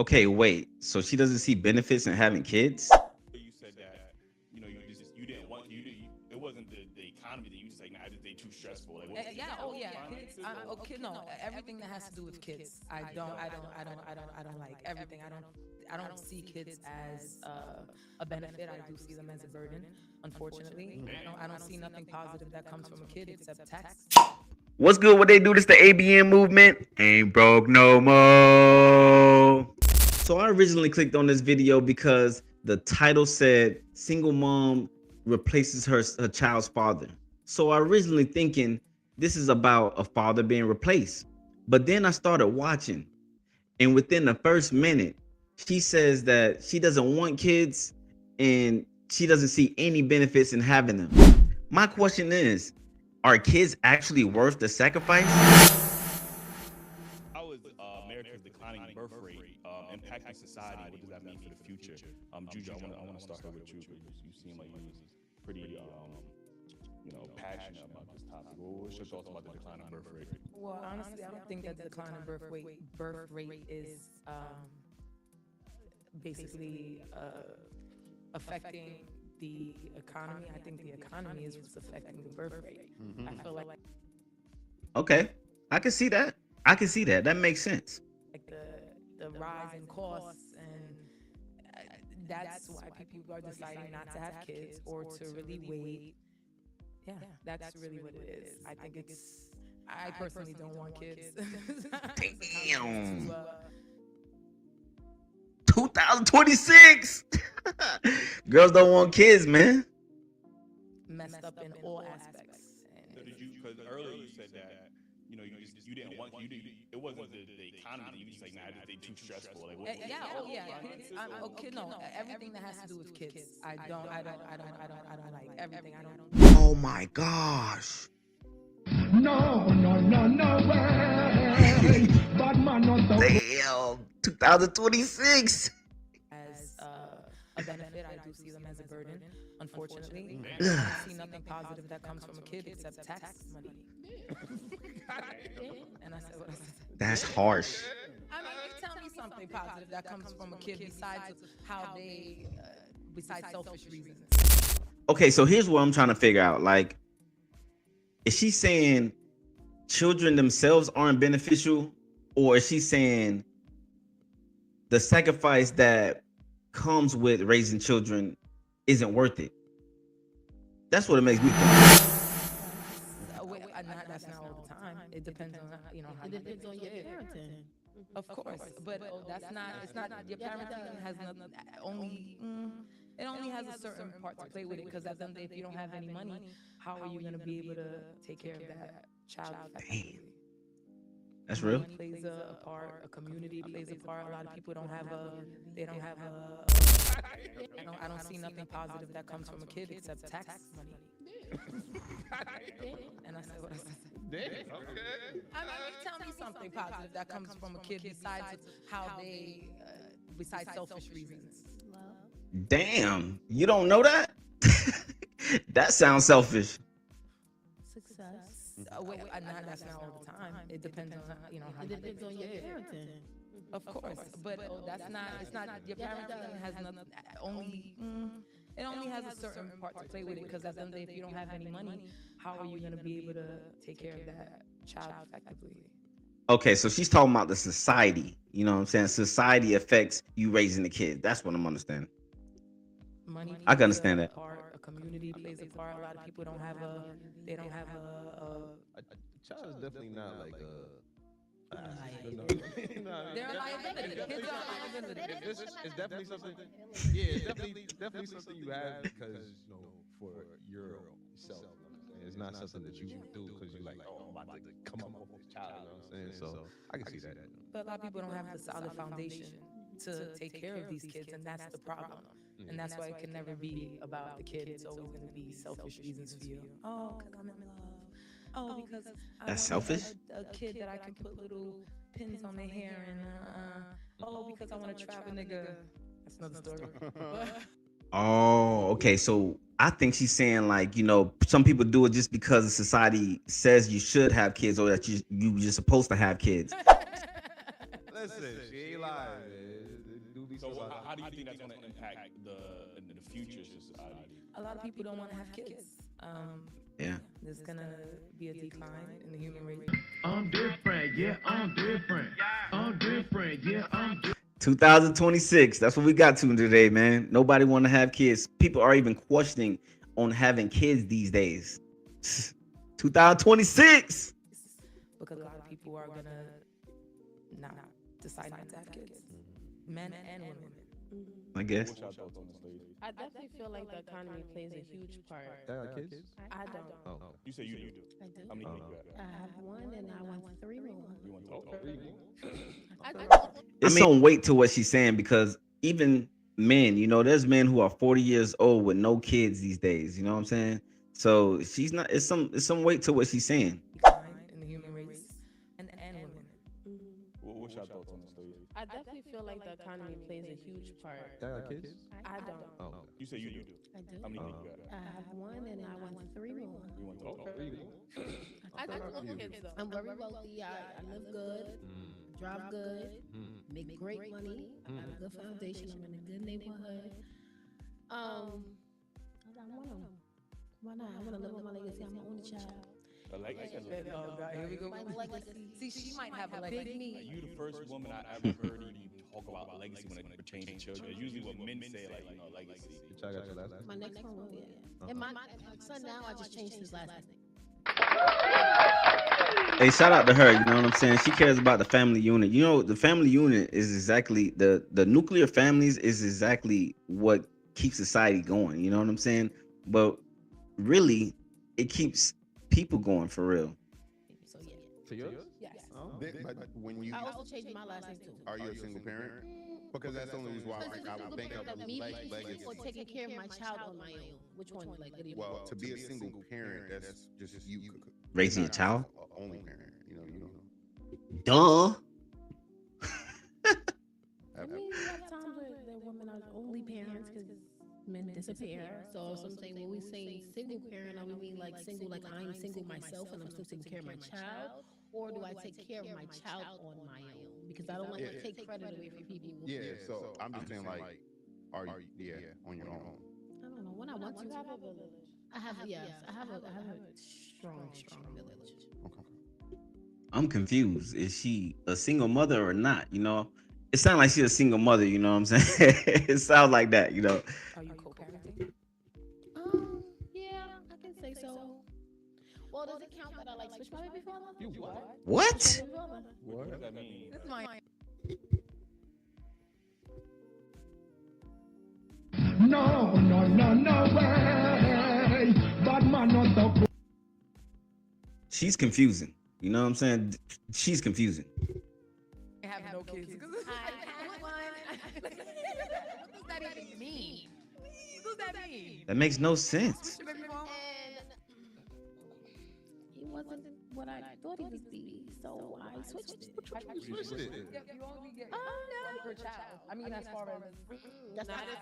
Okay, wait. So she doesn't see benefits in having kids? You said that you didn't want it wasn't the economy that you just like nah they too stressful like what's Yeah. Oh yeah. Kids. Okay. No. Everything that has to do with kids. I don't like everything. I don't see kids as a benefit. I do see them as a burden. Unfortunately, I don't see nothing positive that comes from a kid except tax. What's good? What they do? This the ABN movement. Ain't broke no more. So I originally clicked on this video because the title said single mom replaces her child's father. So I originally thinking this is about a father being replaced. But then I started watching, and within the first minute, she says that she doesn't want kids and she doesn't see any benefits in having them. My question is, are kids actually worth the sacrifice? how is America's declining birth rate impacting society? What does that mean for the future? Juju, I want to start here with you because you seem like you was pretty passionate about this topic. What's your thoughts about the declining birth rate? Well, honestly, I don't think that the decline in birth rate is basically affecting the economy. I think the economy is what's affecting the birth rate. I feel like Okay, I can see that. I can see that. That makes sense. the rise in costs, and that's why people are deciding not to have kids or to really wait. Yeah, that's really what it is. I think it's. I personally don't want kids. Damn. To, 2026. Girls don't want kids, man. messed up in all aspects. So did you? Because earlier you said that you didn't want it wasn't the economy that you just like nah they too stressful like Yeah, oh yeah, kids. Okay, no, everything that has to do with kids. I don't like everything. I don't. Oh my gosh. No, no, no, no way. Bad man not the Damn. 2026. As a benefit, I do see them as a burden. Unfortunately, I Ugh. don't see nothing positive that comes from a kid except tax money. And I said what I said. That's harsh. I mean, you tell me something positive that comes from a kid besides how they, besides selfish reasons. Okay, so here's what I'm trying to figure out. Like, is she saying children themselves aren't beneficial, or is she saying the sacrifice that comes with raising children isn't worth it? That's what it makes me think. That's not all the time. It depends on how It you depends on your parenting. Of course, but that's not. It's not. Your parenting has nothing. Only. It only has a certain part to play with it, because at the end of the day, if you don't have any money, how are you going to be able to take care of that child effectively? That's real. Money plays a part. A community plays a part. A lot of people don't have a. They don't have a. I don't see nothing positive that comes from a kid except tax money. And I said what I said. I mean, tell me something positive that comes from a kid besides how they, besides selfish reasons. Damn, you don't know that? That sounds selfish. Success. That's not all the time. It depends on how It you. depends on your parenting. Of course, but that's not. It's not. Your parenting has nothing. Only. It only has a certain part to play with it, because at the end of the day, if you don't have any money, how are you going to be able to take care of that child effectively? Okay, so she's talking about the society. You know what I'm saying? Society affects you raising the kid. That's what I'm understanding. Money. I can plays understand a that. part. A community plays a part. A lot of people don't have a. They don't have A child is definitely not like a. They're a liability. Kids are a liability. It's definitely something. Yeah, it's definitely something you have because for yourself. It's not something that you do because you're like, oh, I'm about to come up with this child. You know what I'm saying? So I can see that. But a lot of people don't have the solid foundation to take care of these kids, and that's the problem. And that's why it can never be about the kid. It's always going to be selfish reasons for you. Oh, because I'm in love. Oh, because I That's want selfish? a kid that I can put little pins on their hair, and oh, because I want to trap a nigga. That's another story. Oh, okay. So I think she's saying like, some people do it just because society says you should have kids or that you're supposed to have kids. Listen, she ain't lying, man. So how do you think that's going to impact the future society? A lot of people don't want to have kids. Yeah. There's gonna be a decline in the human race. I'm different, yeah, I'm different. I'm different, yeah, I'm different. 2026. That's what we got to today, man. Nobody want to have kids. People are even questioning on having kids these days. 2026. Because a lot of people are gonna not decide not to have kids, men and women. I guess. What's your thoughts on this, lady? I definitely feel like the economy plays a huge part. Y'all got kids? I don't. Oh. You say you do. I do. How many kids you I have? have one and I want 3 more. You want to talk? It's some weight to what she's saying because even men, there's men who are 40 years old with no kids these days. You know what I'm saying? So she's not. It's some weight to what she's saying. Decline in the human race, and women. What's your thoughts on this, lady? I definitely feel like the economy plays a huge part. Y'all got kids? I don't. Oh. You say you do. I do. How many kids you I have? have one and I want 3 more. You want to talk? I do want kids though. I'm very wealthy. I live good, drive good, make great money. I got a good foundation. I'm in a good neighborhood. I want them. Why not? I want to live with my legacy. I'm my only child. A legacy? Oh God, here we go. My legacy. See, she might have a legacy. me. You the first woman I ever heard even talk about legacy when it pertains to children. Usually what men say, like, legacy. Y'all got your last name? My next one will be. And my son now, I just changed his last name. Hey, shout out to her. You know what I'm saying? She cares about the family unit. The family unit is exactly the nuclear families is exactly what keeps society going. You know what I'm saying? But really, it keeps people going for real. So yeah. To yours? Yes. Oh. But when you I also changed my last name too. are you a single parent? Because that's the only reason why I would think of me legacy. or taking care of my child on my own. Which one? Like, what do you Well, to be a single parent, that's just you Raising your not child? a only parent. You know. Duh. I mean, you have times where the women are only parents because men disappear. So I'm saying when we say single parent, I mean like single, like I'm single myself and I'm still taking care of my child, or do I take care of my child on my own? Because I don't like to take credit away from people. Yeah. So I'm just saying, like, are you on your own? I don't know when I want to. You have a village. I have I have a strong village. Okay. I'm confused. Is she a single mother or not? It sounds like she's a single mother. You know what I'm saying? It sounds like that. Are you co-parenting? Yeah, I can say so. Well, does it count that I like switch my baby father? You what? What? Switch my baby father? What does that mean? This is my. No, no, no, no way. Bad man not so cool. She's confusing. You know what I'm saying? She's confusing. I have no kids. I want one. What does that even mean? What does that mean? That makes no sense. Your baby mom? And he wasn't what I thought he would be, so I switched it. You switched it. You only get one per child. I mean, as far as That's not if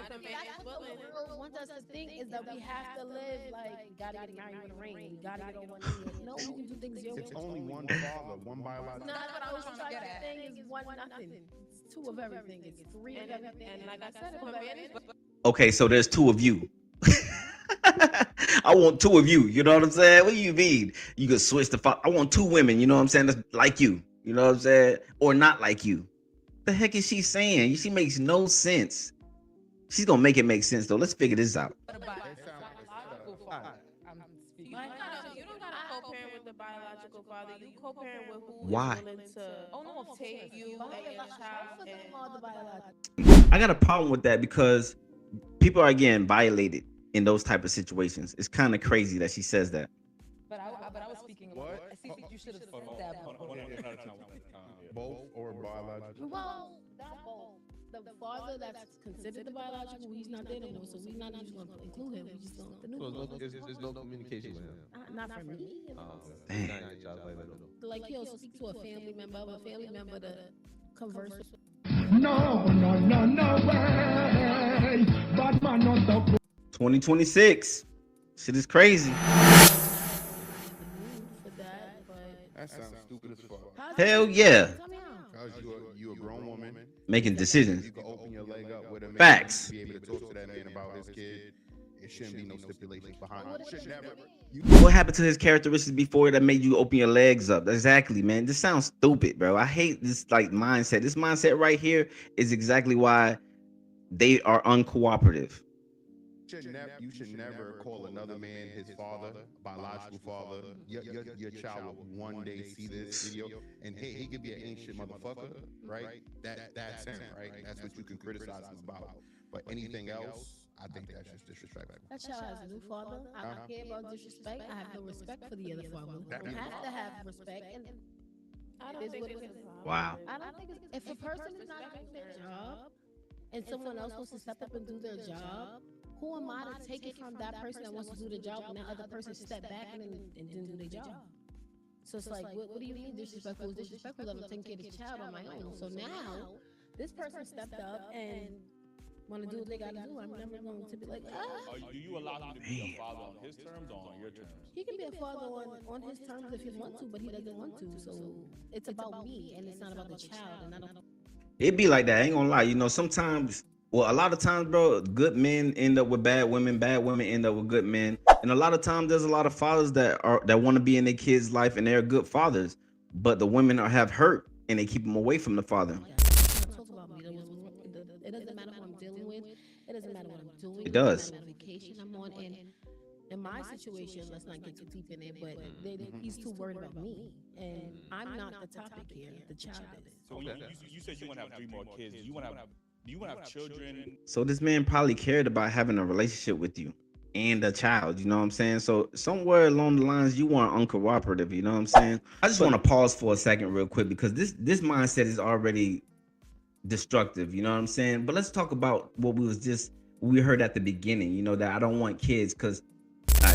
the man is willing. Want us to think is that we have to live like you gotta get married with a ring, you gotta get on one knee. No, we can do things your way. It's only one father, one biological. Not what I was trying to get at. Thing is one nothing. It's 2 of everything. It's 3 of everything. And like I said, if a man is Okay, so there's 2 of you. I want 2 of you. You know what I'm saying? What do you mean? You could switch I want 2 women. You know what I'm saying? That's like you. You know what I'm saying? Or not like you. The heck is she saying? She makes no sense. She's gonna make it make sense though. Let's figure this out. what about biological father? I'm speaking. you don't gotta co-parent with the biological father. You co-parent with who Why? is willing to take you and your child I got a problem with that because people are getting violated in those type of situations. It's kind of crazy that she says that. But I was speaking. What? I think you should have said that. Both or biological? Well, not both. The father that's considered the biological, he's not there no more, so we're not even going to include him. We're just going to the new So one. there's no communication with him. Not for me. Dang. Not your child's like that, though. Like he'll speak to a family member to converse with. No, no, no, no way. Bad man not so cool. 2026. Shit is crazy. For that, but That sounds stupid as fuck. how's Hell that- yeah. Tell me how. Because you a grown woman. Making decisions. You can open your Facts. Be able to talk to that man about his kid. It shouldn't be no stipulations behind it. Should never. What happened to his characteristics before that made you open your legs up? Exactly, man. This sounds stupid, bro. I hate this like mindset. This mindset right here is exactly why they are uncooperative. You should never call another man his father, biological father. Your child will one day see this video, and hey, he could be an ancient motherfucker, right? That's him, right? That's what you can criticize him about. But anything else, I think that's just disrespectful. That child has a new father. I don't care about disrespect. I have no respect for the other father. You have to have respect, and I it don't is think what it it's a is. problem. Wow. I don't think if a person is not doing their job and someone else wants to step up and do their job, who am I to take it from that person that wants to do the job and that other person step back and didn't do their job? So it's like, what do you mean disrespectful? It's disrespectful that I'm taking care of this child on my own. So now this person stepped up and want to do what they got to do. I'm never going to be like, Do you allow him to be a father on his terms or on your terms? he can be a father on his terms if he wants to, but he doesn't want to. So it's about me and it's not about the child. And I don't. It be like that. I ain't gonna lie. You know, sometimes, well, a lot of times, bro, good men end up with bad women end up with good men. And a lot of times there's a lot of fathers that want to be in their kids' life and they're good fathers, but the women have hurt and they keep them away from the father. Talk about me. It doesn't matter who I'm dealing with. It doesn't matter what I'm doing. It does. Doesn't matter what vacation I'm on. And in my situation, let's not get too deep in it, but he's too worried about me, and I'm not the topic here. The child is. So you said you want to have 3 more kids. Do you want to have children? So this man probably cared about having a relationship with you and a child, you know what I'm saying? So somewhere along the lines you weren't uncooperative, you know what I'm saying? I just want to pause for a second real quick because this mindset is already destructive, you know what I'm saying? But let's talk about what we heard at the beginning, you know, that I don't want kids because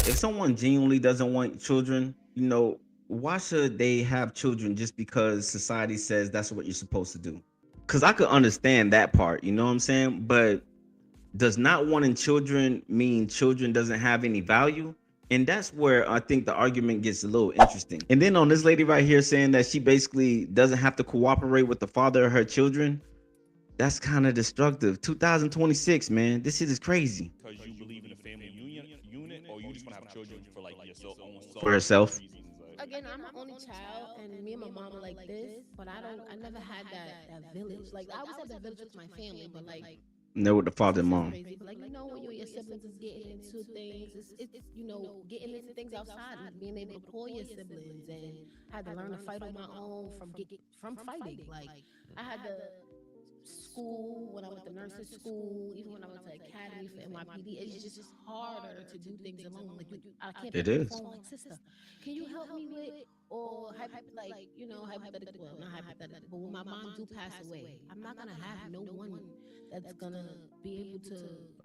if someone genuinely doesn't want children, you know, why should they have children just because society says that's what you're supposed to do? Because I could understand that part, you know what I'm saying? But does not wanting children mean children doesn't have any value? And that's where I think the argument gets a little interesting. And then on this lady right here saying that she basically doesn't have to cooperate with the father of her children, that's kind of destructive. 2026, man, this shit is crazy. Because you believe in a family unit, or you just want to have children for like your own soul For herself. reasons, like- Again, I'm an only child, and me and my mom are like this, but I never had that village. Like I was at the village with my family, but like. No, with the father and mom. Crazy, but like when you and your siblings is getting into things, it's getting into things outside and being able to call your siblings, and I had to learn to fight on my own from fighting. Like I had to school when I went to nursing school, even when I went to academy for NYPD. It's just harder to do things alone. Like I can't pick It up the is. phone like, sister, can you help me with? Or hypothetical, well, not hypothetical, but when my mom do pass away, I'm not gonna have no one that's gonna be able to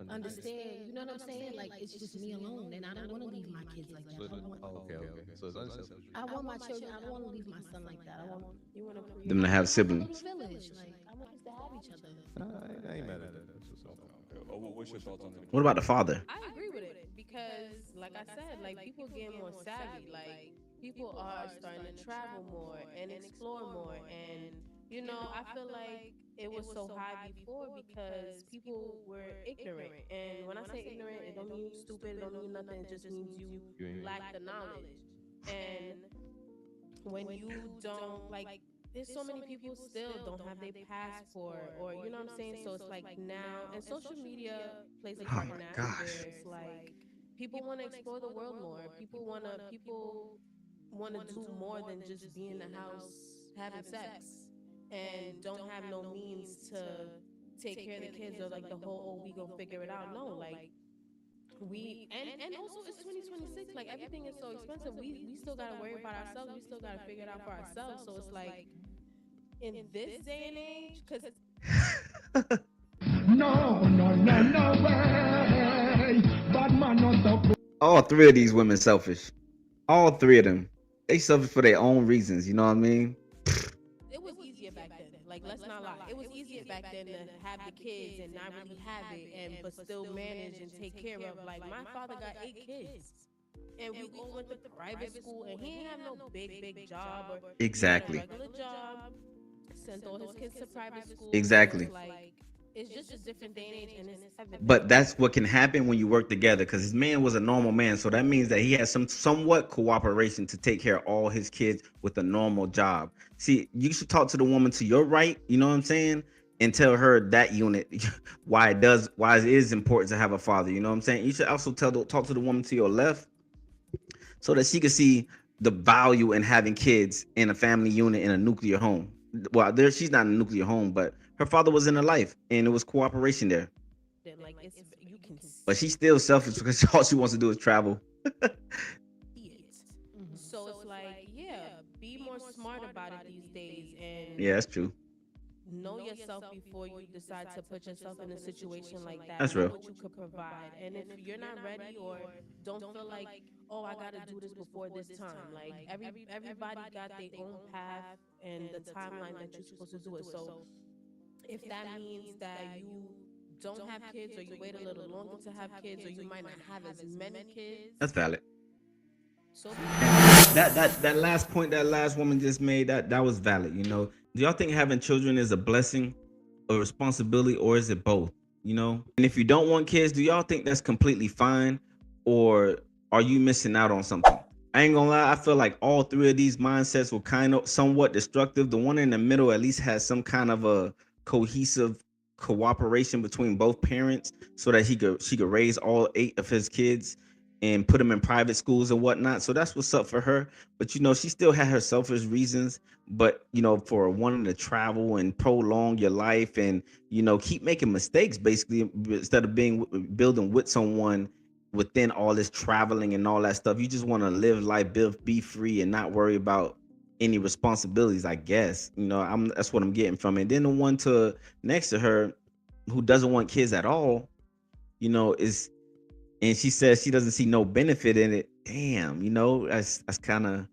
understand. You know what I'm saying? Like it's just me alone, and I don't want to leave my kids like that. Okay. So it's unselfish. I want my children. I don't want to leave my son like that. I want Them to have a siblings. little village. Like I want us to have each other. I ain't mad at that. That's what's up. Oh, what's your thoughts on it? What about the father? I agree with it because, like I said, like people get more savvy. Like people are starting to travel more and explore more, and I feel like it was so high before because people were ignorant. And when I say ignorant, it don't mean you stupid. It don't mean nothing. It just means you lack the knowledge. And when you don't like. There's so many people still don't have their passport, or you know what I'm saying. So it's like now, and social media plays a part in that. Where it's like people want to explore the world more. People want to do more than just be in the house having sex, and don't have no means to take care of the kids, or like the whole we gonna figure it out. No, like and also it's 2026. Like everything is so expensive. We still gotta worry about ourselves. We still gotta figure it out for ourselves. So it's like in this day and age, because No way. Bad man not so. All 3 of these women selfish. All 3 of them. They selfish for their own reasons, you know what I mean? it was easier back then. Like let's not lie, it was easier back then to have the kids and not really have it, but still manage and take care of. Like my father got 8 kids. And we all went to private school, and he didn't have no big job or Exactly. regular job. Sent all his kids to private school. Exactly. So it's like It's just a different day and age, and it's evident. But that's what can happen when you work together, because his man was a normal man, so that means that he has some somewhat cooperation to take care of all his kids with a normal job. See, you should talk to the woman to your right, you know what I'm saying, and tell her that unit why it is important to have a father, you know what I'm saying. You should also talk to the woman to your left so that she can see the value in having kids in a family unit in a nuclear home. Well, there she's not in a nuclear home, but her father was in her life and it was cooperation there. Then, like, it's you can But she's still selfish because all she wants to do is travel. see it. So it's like, yeah, be more smart about it these days, and Yeah, that's true. know yourself before you decide to put yourself in a situation like that. That's Know real. what you could provide. And if you're not ready or don't feel like, oh, I gotta do this before this time. Like everybody got their own path and the timeline that you're supposed to do it. So if that means that you don't have kids or you wait a little longer to have kids or you might not have as many kids, That's valid. so That last point that last woman just made, that was valid. You know, do y'all think having children is a blessing, a responsibility, or is it both? You know, and if you don't want kids, do y'all think that's completely fine, or are you missing out on something? I ain't gonna lie, I feel like all three of these mindsets were kind of somewhat destructive. The one in the middle at least has some kind of a cohesive cooperation between both parents so that she could raise all 8 of his kids and put them in private schools and whatnot. So that's what's up for her. But you know, she still had her selfish reasons. But you know, for wanting to travel and prolong your life and you know keep making mistakes, basically instead of being building with someone within all this traveling and all that stuff, you just want to live life, be free, and not worry about any responsibilities. I guess you know that's what I'm getting from it. And then the one to next to her, who doesn't want kids at all, you know, is and she says she doesn't see no benefit in it. Damn, you know, that's kind of.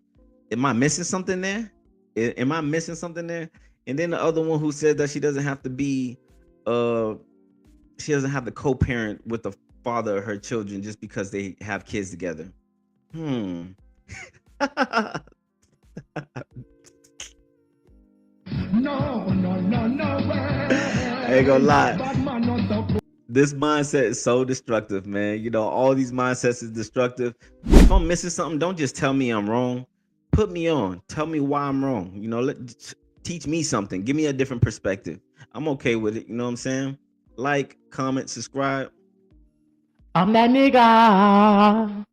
Am I missing something there? Am I missing something there? And then the other one who said that uh, she doesn't have to co-parent with the father of her children just because they have kids together. Hmm. I No, no, no, no way. ain't gonna lie. Bad man not the This mindset is so destructive, man. You know, all these mindsets is destructive. If I'm missing something, don't just tell me I'm wrong. Put me on. Tell me why I'm wrong. You know, teach me something. Give me a different perspective. I'm okay with it. You know what I'm saying? Like, comment, subscribe. I'm that nigga.